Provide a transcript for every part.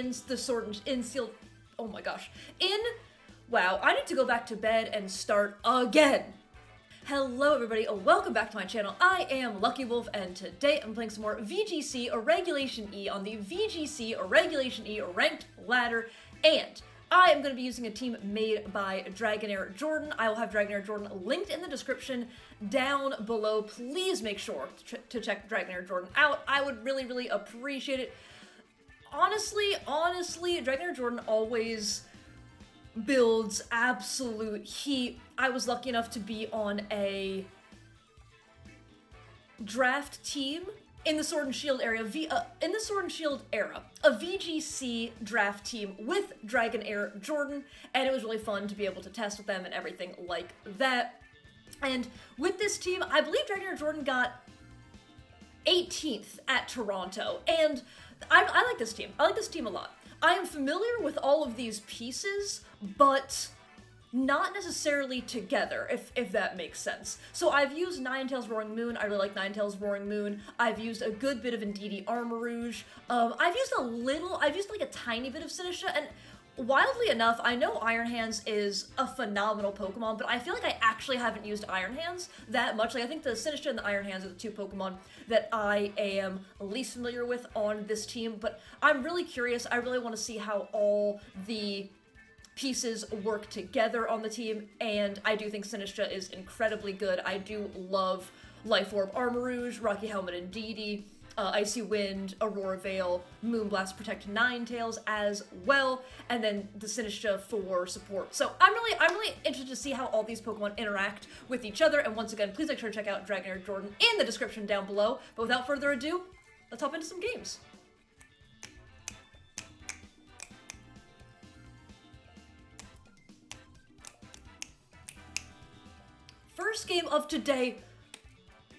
in the sword and in sealed. Oh my gosh. Wow, I need to go back to bed and start again. Hello everybody, welcome back to my channel. I am Lucky Wolf, and today I'm playing some more VGC or Regulation E on the VGC or Regulation E ranked ladder, and I am going to be using a team made by Dragonair Jordan. I will have Dragonair Jordan linked in the description down below. Please make sure to check Dragonair Jordan out. I would really appreciate it. Honestly, Dragonair Jordan always builds absolute heat. I was lucky enough to be on a draft team in the Sword and Shield area, in the Sword and Shield era, a VGC draft team with Dragonair Jordan, and it was really fun to be able to test with them and everything like that. And with this team, I believe Dragonair Jordan got 18th at Toronto, and I like this team. I like this team a lot. I am familiar with all of these pieces, but not necessarily together, if that makes sense. So I've used Ninetales Roaring Moon. I really like Ninetales Roaring Moon. I've used a good bit of Indeedee Armor Rouge. I've used like a tiny bit of Sinistra, and wildly enough, I know Iron Hands is a phenomenal Pokemon, but I feel like I actually haven't used Iron Hands that much. Like, I think the Sinistra and the Iron Hands are the two Pokemon that I am least familiar with on this team, but I'm really curious. I really want to see how all the pieces work together on the team, and I do think Sinistra is incredibly good. I do love Life Orb Armor Rouge, Rocky Helmet Indeedee, Icy Wind, Aurora Veil, Moonblast Protect Ninetales as well, and then the Sinistra for support. So I'm really interested to see how all these Pokemon interact with each other, and once again, please make sure to check out Dragonair Jordan in the description down below. But without further ado, let's hop into some games. First game of today,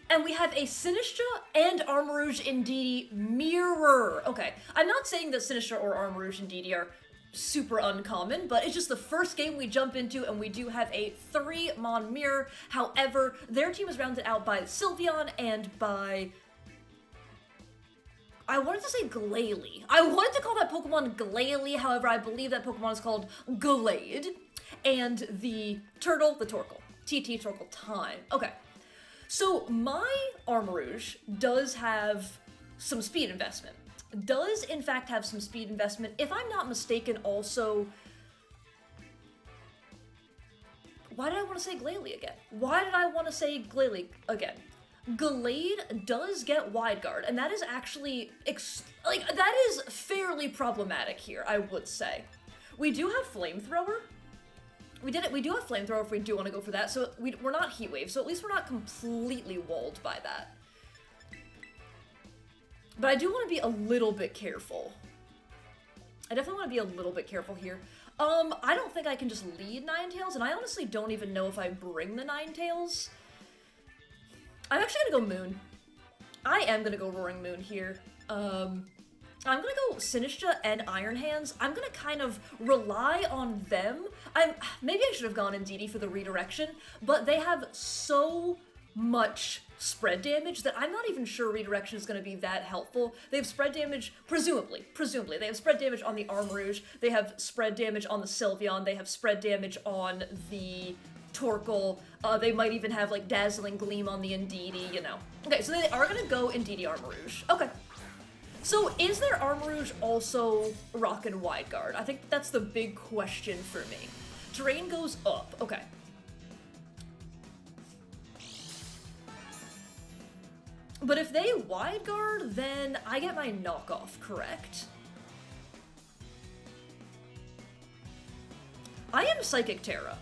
and we have a Sinistra and Armor Rouge Indeedee mirror. Okay, I'm not saying that Sinistra or Armor Rouge Indeedee are super uncommon, but it's just the first game we jump into, and we do have a 3-mon mirror. However, their team is rounded out by Sylveon and by, I wanted to say Glalie. I wanted to call that Pokemon Glalie, however, I believe that Pokemon is called Gallade. And the turtle, the Torkoal. TT Torkoal time. Okay. So my Armor Rouge does have some speed investment. Does, in fact, have some speed investment. If I'm not mistaken, also... Why did I want to say Glalie again? Why did I want to say Glalie again? Gallade does get Wide Guard, and that is actually... that is fairly problematic here, I would say. We do have Flamethrower. We do have Flamethrower if we do want to go for that, so we're not Heat Wave, so at least we're not completely walled by that. But I do want to be a little bit careful. I definitely want to be a little bit careful here. I don't think I can just lead Ninetales, and I honestly don't even know if I bring the Ninetales. I'm actually gonna go Moon. I am gonna go Roaring Moon here. I'm gonna go Sinistra and Iron Hands. I'm gonna kind of rely on them. Maybe I should have gone Indeedee for the redirection, but they have so much spread damage that I'm not even sure redirection is gonna be that helpful. They have spread damage, presumably, they have spread damage on the Armor Rouge, they have spread damage on the Sylveon, they have spread damage on the Torkoal, they might even have like Dazzling Gleam on the Indeedee, you know. Okay, so they are gonna go Indeedee Armor Rouge. Okay. So, is their Armor Rouge also rockin' Wide Guard? I think that's the big question for me. Terrain goes up. Okay. But if they Wide Guard, then I get my knockoff, correct? I am Psychic Terra.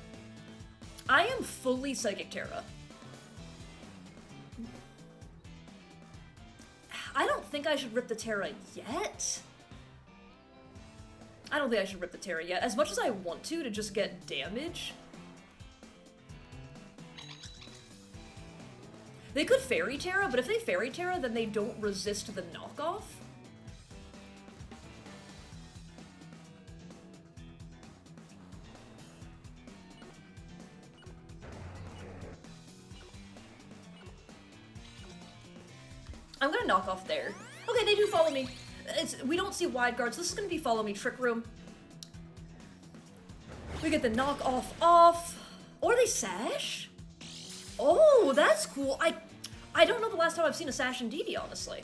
I am fully Psychic Terra. I don't think I should rip the Terra yet. I don't think I should rip the Terra yet, as much as I want to just get damage. They could Fairy Terra, but if they Fairy Terra, then they don't resist the knockoff. I'm gonna knock off there. Okay, they do follow me. we don't see wide guards. This is gonna be follow me trick room. We get the knock off. Or they sash? Oh, that's cool. I don't know the last time I've seen a sash in DD, honestly.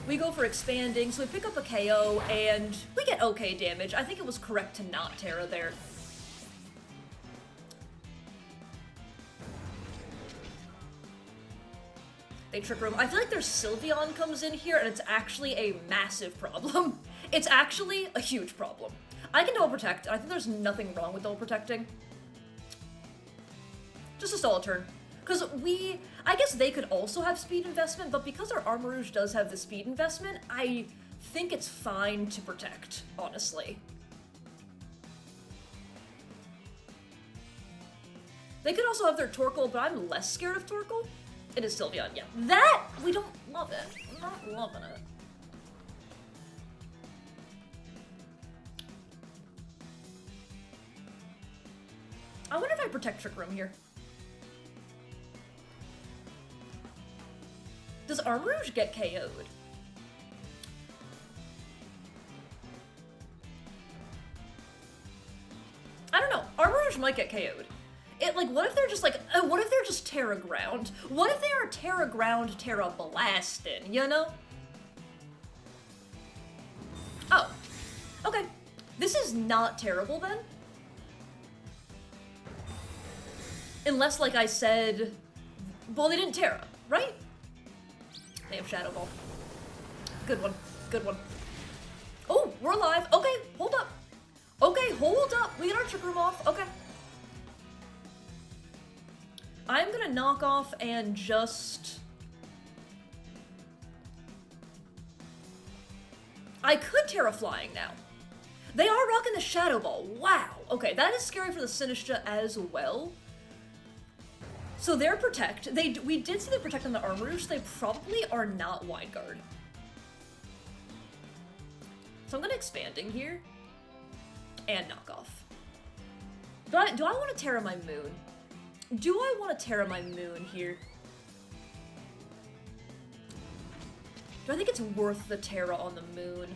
We go for expanding, so we pick up a KO, and we get okay damage. I think it was correct to not Terra there. They trick room. I feel like their Sylveon comes in here, and it's actually a massive problem. It's actually a huge problem. I can double protect. I think there's nothing wrong with double protecting. Just a stall a turn. Because I guess they could also have speed investment, but because our Armarouge does have the speed investment, I think it's fine to protect, honestly. They could also have their Torkoal, but I'm less scared of Torkoal. It is Sylveon, yeah. That, we don't love it. I'm not loving it. I wonder if I protect Trick Room here. Does Armarouge get KO'd? I don't know. Armarouge might get KO'd. What if they're just what if they're just Terra Ground? What if they are Terra Ground, Terra Blastin', you know? Oh. Okay. This is not terrible then. Unless, like I said, well, they didn't Terra, right? They have Shadow Ball. Good one. Good one. Oh, we're alive. Okay, hold up. Okay, hold up. We get our Trick Room off. Okay. I'm gonna knock off and just... I could Terra Flying now. They are rocking the Shadow Ball. Wow. Okay, that is scary for the Sinistcha as well. So they're Protect. We did see the Protect on the Armarouge, so they probably are not Wide Guard. So I'm gonna Expanding here. And knock off. Do I want to Terra my Moon? Do I want to Terra my Moon here? Do I think it's worth the Terra on the Moon?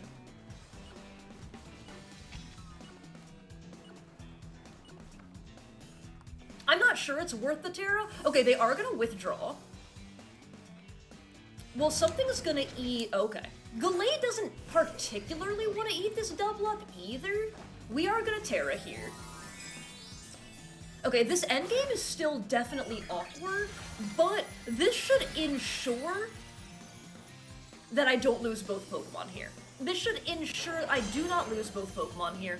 I'm not sure it's worth the Terra. Okay, they are gonna withdraw. Well, something's gonna eat... Okay. Gallade doesn't particularly want to eat this double up either. We are gonna Terra here. Okay, this endgame is still definitely awkward, but this should ensure that I don't lose both Pokemon here. This should ensure I do not lose both Pokemon here.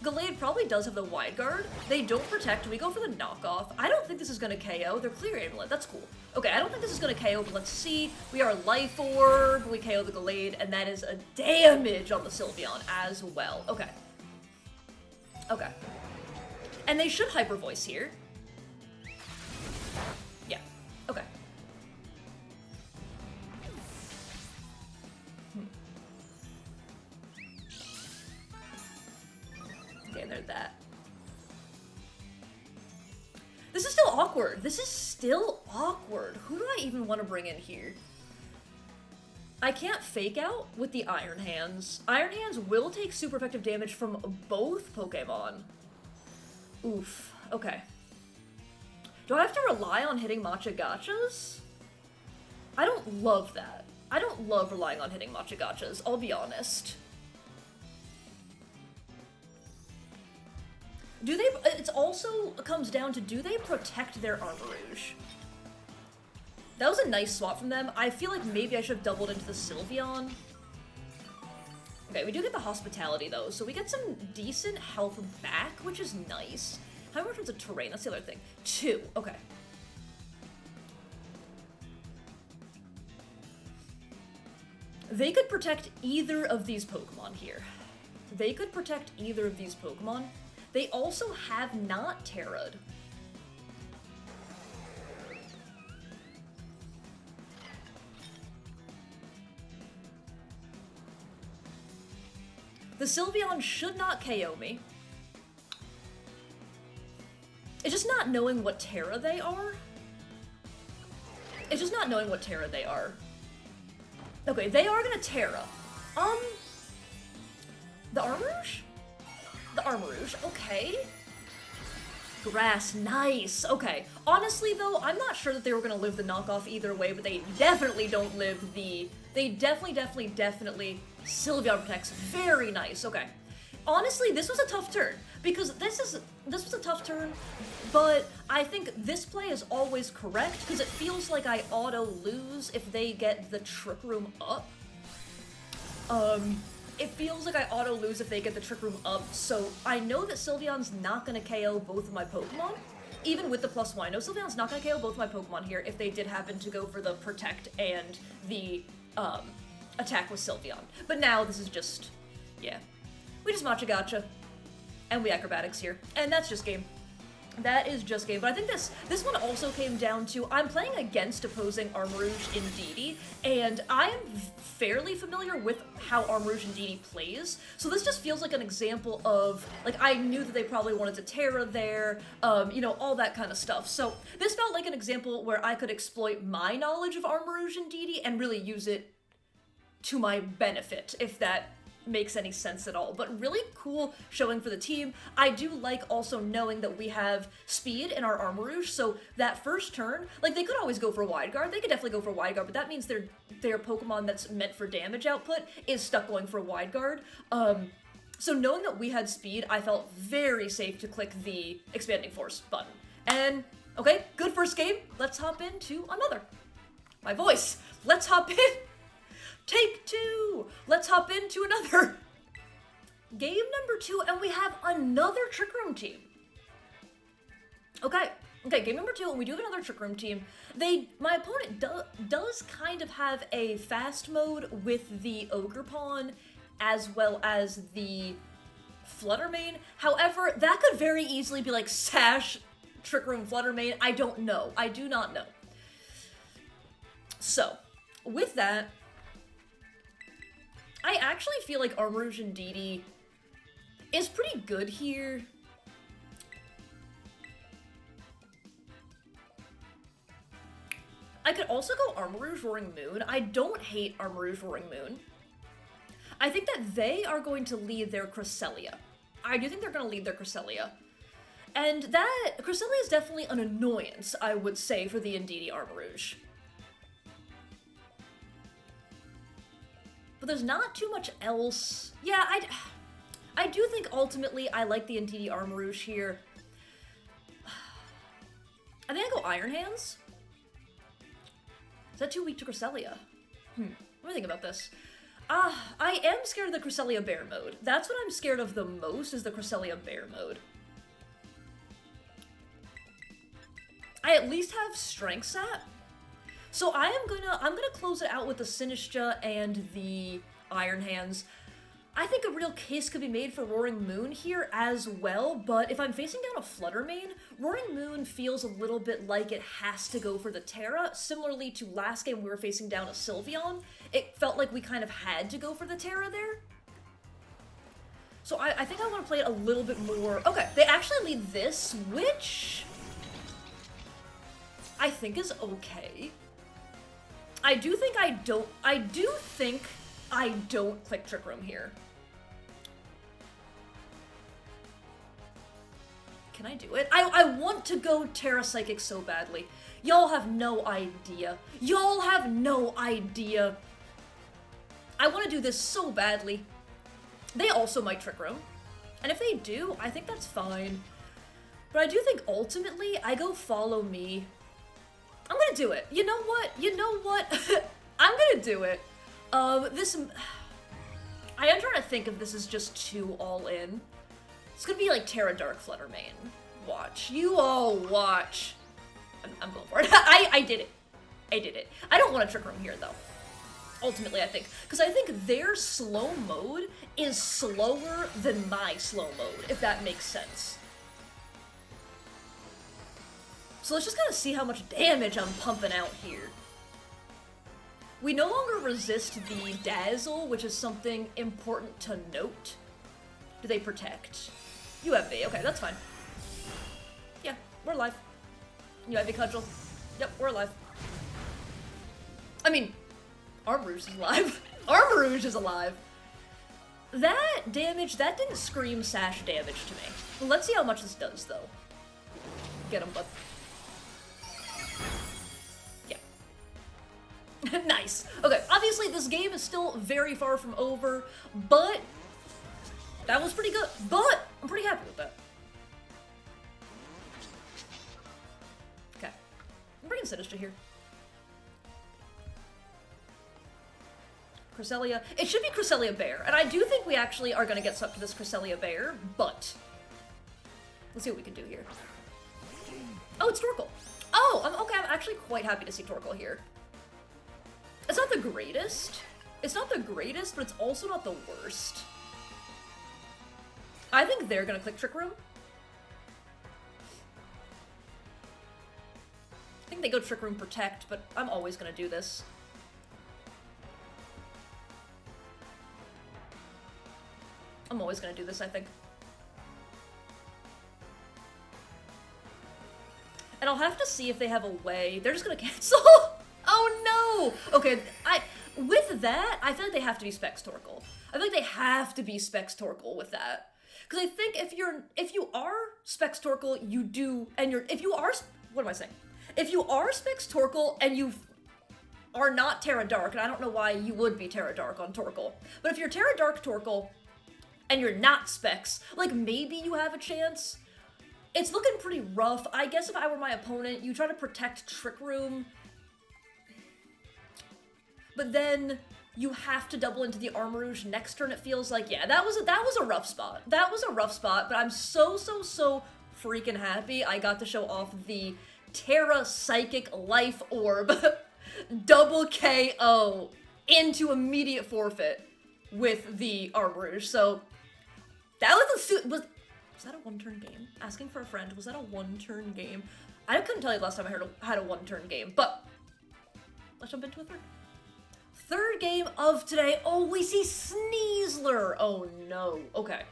Gallade probably does have the Wide Guard. They don't Protect. We go for the knockoff. I don't think this is going to KO. They're Clear Amulet. That's cool. Okay, I don't think this is going to KO, but let's see. We are Life Orb. We KO the Gallade, and that is a damage on the Sylveon as well. Okay. Okay. And they should Hyper Voice here. Yeah. Okay. Okay, there's that. This is still awkward. This is still awkward. Who do I even want to bring in here? I can't Fake Out with the Iron Hands. Iron Hands will take super effective damage from both Pokemon. Oof. Okay. Do I have to rely on hitting Matcha Gachas? I don't love that. I don't love relying on hitting Matcha Gachas, I'll be honest. Do they... It also comes down to, do they protect their Armarouge? That was a nice swap from them. I feel like maybe I should have doubled into the Sylveon. Okay, we do get the Hospitality, though, so we get some decent health back, which is nice. How much was the terrain? That's the other thing. 2. Okay. They could protect either of these Pokemon here. They could protect either of these Pokemon. They also have not Terra'd. The Sylveon should not KO me. It's just not knowing what Terra they are. It's just not knowing what Terra they are. Okay, they are gonna Terra. Um, the Armourouge? The Armourouge, okay. Grass, nice. Okay. Honestly, though, I'm not sure that they were gonna live the knockoff either way, but they definitely don't live the... They definitely... Sylveon protects. Very nice. Okay. Honestly, this was a tough turn, because this was a tough turn, but I think this play is always correct, because it feels like I auto-lose if they get the Trick Room up. It feels like I auto-lose if they get the Trick Room up, so I know that Sylveon's not gonna KO both of my Pokemon. Even with the +1, I know Sylveon's not gonna KO both of my Pokemon here if they did happen to go for the Protect and the, attack with Sylveon. But now this is just, yeah. We just Matcha Gotcha, and we Acrobatics here. And that's just game. That is just game. But I think this one also came down to, I'm playing against opposing Armourouge in DD, and I am fairly familiar with how Armourouge in DD plays, so this just feels like an example of, like, I knew that they probably wanted to Terra there, you know, all that kind of stuff. So this felt like an example where I could exploit my knowledge of Armourouge in DD and really use it to my benefit, if that makes any sense at all. But really cool showing for the team. I do like also knowing that we have speed in our Armourouge, so that first turn, like, they could always go for Wide Guard. They could definitely go for Wide Guard, but that means their Pokemon that's meant for damage output is stuck going for Wide Guard. So knowing that we had speed, I felt very safe to click the Expanding Force button. And, okay, good first game. Let's hop into another. My voice. Let's hop in. Take 2! Let's hop into another game number 2, and we have another Trick Room team. Okay, game number 2, and we do have another Trick Room team. My opponent does kind of have a fast mode with the Ogerpon as well as the Fluttermane. However, that could very easily be like Sash Trick Room Fluttermane. I don't know. I do not know. So, with that, I actually feel like Armourouge and DD is pretty good here. I could also go Armourouge Roaring Moon. I don't hate Armourouge Roaring Moon. I think that they are going to lead their Cresselia. I do think they're going to lead their Cresselia. And that Cresselia is definitely an annoyance, I would say, for the Indeedee Armourouge. But there's not too much else. Yeah, I do think ultimately I like the Indeedee Armourouge here. I think I go Iron Hands. Is that too weak to Cresselia? What do I think about this? I am scared of the Cresselia Bear mode. That's what I'm scared of the most, is the Cresselia Bear mode. I at least have Strength Sap. So I'm gonna close it out with the Sinistcha and the Iron Hands. I think a real case could be made for Roaring Moon here as well, but if I'm facing down a Fluttermane, Roaring Moon feels a little bit like it has to go for the Terra. Similarly to last game we were facing down a Sylveon, it felt like we kind of had to go for the Terra there. So I think I want to play it a little bit more. Okay, they actually lead this, which I think is okay. I do think I don't click Trick Room here. Can I do it? I want to go Terra Psychic so badly. Y'all have no idea. Y'all have no idea. I want to do this so badly. They also might Trick Room. And if they do, I think that's fine. But I do think ultimately I go Follow Me. I'm gonna do it. You know what? I'm gonna do it. I am trying to think if this is just too all in. It's gonna be like Terra Dark Fluttermane. Watch. You all watch. I'm going for it. I did it. I did it. I don't want to Trick Room here though. Ultimately, I think. Because I think their slow mode is slower than my slow mode, if that makes sense. So let's just kind of see how much damage I'm pumping out here. We no longer resist the Dazzle, which is something important to note. Do they protect? You have V. Okay, that's fine. Yeah, we're alive. You have V Cudgel. Yep, we're alive. I mean, Armourouge is alive. Armarouge is alive. That damage, that didn't scream sash damage to me. Let's see how much this does, though. Get him, bud. Yeah. Nice. Okay, obviously this game is still very far from over, but that was pretty good. But I'm pretty happy with that. Okay. I'm bringing Sinister here. Cresselia. It should be Cresselia Bear, and I do think we actually are going to get stuck to this Cresselia Bear, but let's see what we can do here. Oh, it's Torkoal. Oh, okay, I'm actually quite happy to see Torkoal here. It's not the greatest. It's not the greatest, but it's also not the worst. I think they're going to click Trick Room. I think they go Trick Room Protect, but I'm always going to do this. I'm always gonna do this, I think. And I'll have to see if they have a way. They're just gonna cancel. Oh no! Okay, with that, I feel like they have to be Specs Torkoal. I feel like they have to be Specs Torkoal with that. Because I think if you are Specs Torkoal, you do, and if you are Specs Torkoal and you are not Terra Dark, and I don't know why you would be Terra Dark on Torkoal, but if you're Terra Dark Torkoal, and you're not Specs, like, maybe you have a chance. It's looking pretty rough. I guess if I were my opponent, you try to protect Trick Room, but then you have to double into the Armarouge next turn, it feels like. Yeah, that was a rough spot. That was a rough spot, but I'm so freaking happy I got to show off the Terra Psychic Life Orb double KO into immediate forfeit with the Armarouge. So that was that a one-turn game? Asking for a friend, was that a one-turn game? I couldn't tell you the last time I had a one-turn game, but let's jump into a third. Third game of today. Oh, we see Sneasler. Oh no. Okay.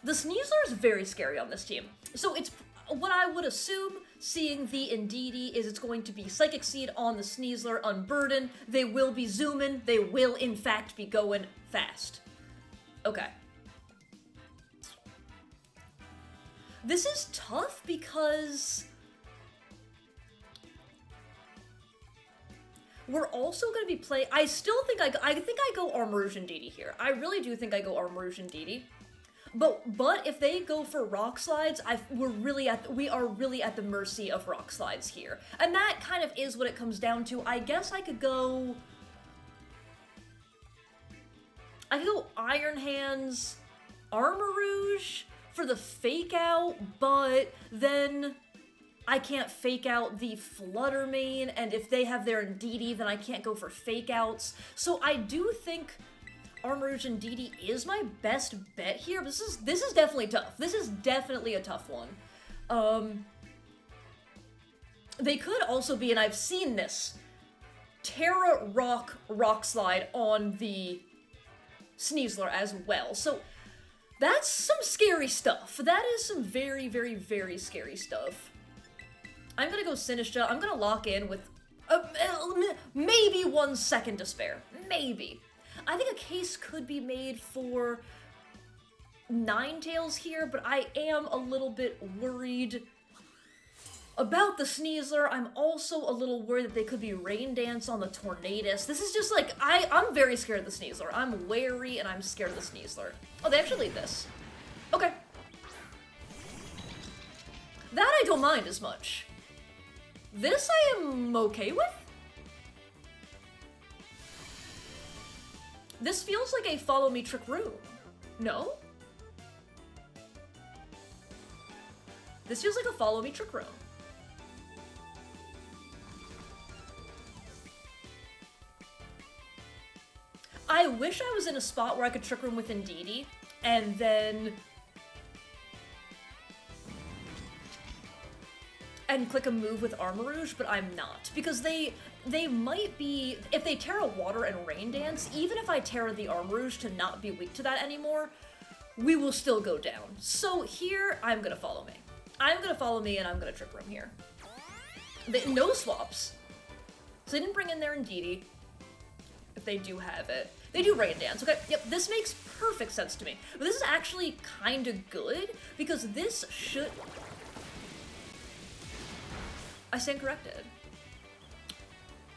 The Sneasler is very scary on this team. So it's what I would assume, seeing the Indeedee, is it's going to be Psychic Seed on the Sneasler, Unburden. They will be zooming. They will, in fact, be going fast. Okay. This is tough because we're also going to be playing. I still think I go Armarouge Indeedee here. I really do think I go Armarouge Indeedee. But if they go for Rock Slides, we are really at the mercy of Rock Slides here. And that kind of is what it comes down to. I guess I could go Iron Hands, Armarouge for the fake out, but then I can't fake out the Flutter Mane, and if they have their Indeedee, then I can't go for fake outs. So I do think Armarouge Indeedee is my best bet here, but this is definitely tough. This is definitely a tough one. They could also be, and I've seen this, Terra Rock Slide on the Sneasler as well. So that's some scary stuff. That is some very, very, very scary stuff. I'm gonna go Sinistra. I'm gonna lock in with maybe 1 second to spare. Maybe. I think a case could be made for Ninetales here, but I am a little bit worried about the Sneasler. I'm also a little worried that they could be Rain Dance on the Tornadus. This is just like, I'm very scared of the Sneasler. I'm wary and I'm scared of the Sneasler. Oh, they actually lead this. Okay. That I don't mind as much. This I am okay with. This feels like a Follow Me Trick Room. No? This feels like a Follow Me Trick Room. I wish I was in a spot where I could Trick Room with Indeedee, and then click a move with Armarouge, but I'm not. Because they might be, if they Terra Water and Rain Dance, even if I Terra the Armarouge to not be weak to that anymore, we will still go down. So here, I'm gonna Follow Me. I'm gonna Follow Me, and I'm gonna Trick Room here. No swaps. So they didn't bring in their Indeedee. if they do have it. They do Rain Dance, okay? Yep, this makes perfect sense to me. But this is actually kind of good, because this should... I stand corrected.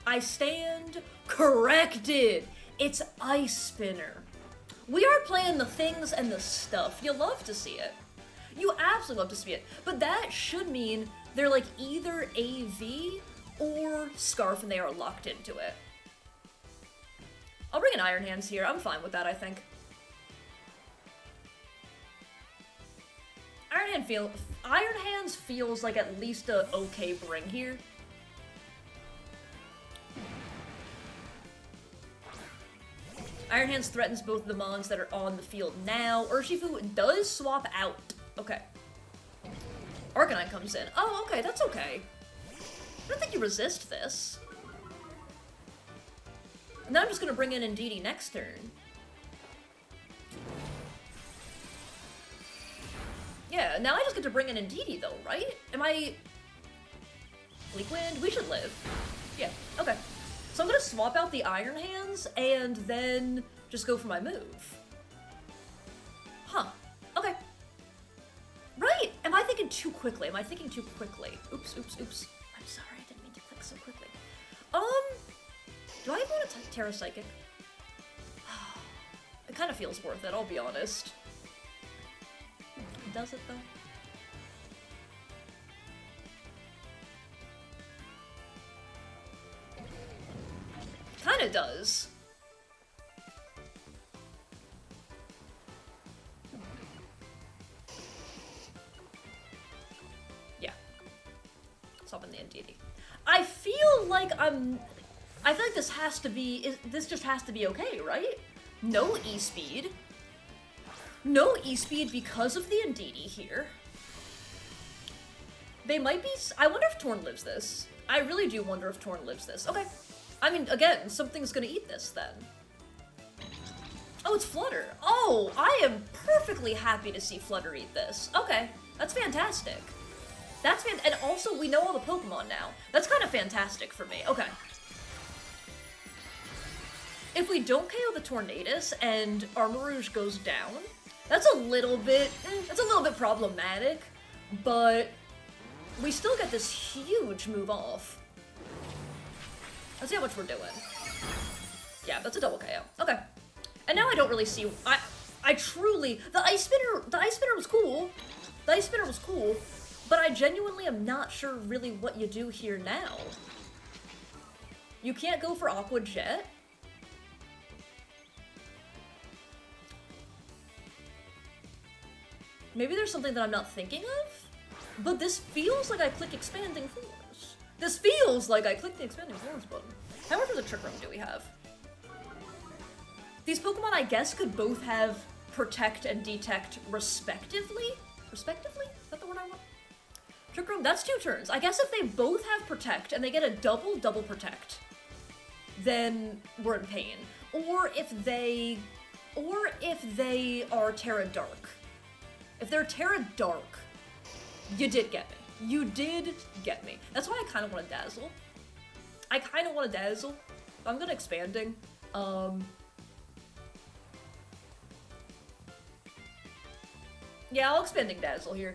I stand corrected! It's Ice Spinner. We are playing the things and the stuff. You love to see it. You absolutely love to see it. But that should mean they're like either AV or Scarf and they are locked into it. I'll bring an Iron Hands here. I'm fine with that, I think. Iron Hands feels like at least a okay bring here. Iron Hands threatens both of the mons that are on the field now. Urshifu does swap out. Okay. Arcanine comes in. Oh, okay, that's okay. I don't think you resist this. And then I'm just gonna bring in Indeedee next turn. Yeah, now I just get to bring in Indeedee though, right? Am I... Bleak Wind? We should live. Yeah, okay. So I'm gonna swap out the Iron Hands and then just go for my move. Huh. Okay. Right! Am I thinking too quickly? Am I thinking too quickly? Oops, oops, oops. I'm sorry, I didn't mean to click so quickly. Do I even want to Terra Psychic? It kind of feels worth it, I'll be honest. Does it, though? Kinda does. Yeah. Swap in the Indeedee. I feel like this has to be, this just has to be okay, right? No E-Speed. No E-Speed because of the Indeedee here. They might be, I wonder if Torn lives this. I really do wonder if Torn lives this. Okay. I mean, again, something's gonna eat this then. Oh, it's Flutter. Oh, I am perfectly happy to see Flutter eat this. Okay, that's fantastic. And also, we know all the Pokemon now. That's kind of fantastic for me. Okay. If we don't KO the Tornadus and Armarouge goes down, that's a little bit problematic, but we still get this huge move off. Let's see how much we're doing. Yeah, that's a double KO. Okay. And now I don't really see, I truly, the Ice Spinner was cool. The Ice Spinner was cool, but I genuinely am not sure really what you do here now. You can't go for Aqua Jet. Maybe there's something that I'm not thinking of, but this feels like I click Expanding Force. This feels like I click the Expanding Force button. How much of the Trick Room do we have? These Pokemon, I guess, could both have Protect and Detect respectively? Respectively? Is that the word I want? Trick Room, that's 2 turns. I guess if they both have Protect and they get a double Protect, then we're in pain. Or if they are Terra Dark. If they're Terra Dark, you did get me. You did get me. That's why I kind of want to Dazzle. I'm gonna Expanding. Yeah, I'll Expanding Dazzle here.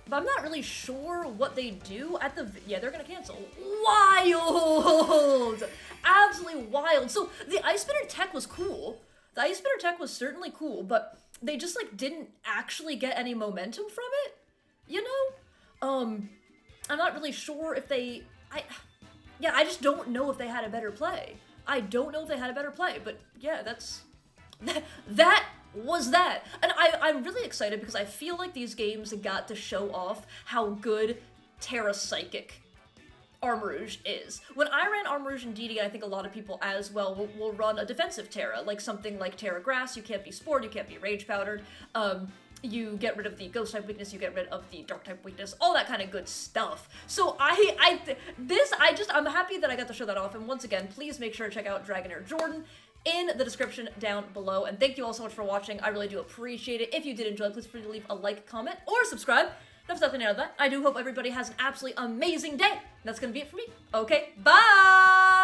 But I'm not really sure what they do at the... Yeah, they're gonna cancel. Wild! Absolutely wild. So, the Ice Spinner tech was cool. The Ice Spinner tech was certainly cool, but they just, like, didn't actually get any momentum from it, you know? I'm not really sure if they... I just don't know if they had a better play. I don't know if they had a better play, but yeah, that's... That was that! And I'm really excited because I feel like these games got to show off how good Terra Psychic Armarouge is. When I ran Armarouge and Indeedee, I think a lot of people as well will run a defensive Terra, like something like Terra Grass. You can't be Spored, you can't be Rage Powdered. You get rid of the Ghost type weakness, you get rid of the Dark type weakness, all that kind of good stuff. So I'm happy that I got to show that off. And once again, please make sure to check out Dragonair Jordan in the description down below. And thank you all so much for watching. I really do appreciate it. If you did enjoy, please feel free to leave a like, comment, or subscribe. Enough stuff out of that. I do hope everybody has an absolutely amazing day. That's gonna be it for me. Okay, bye!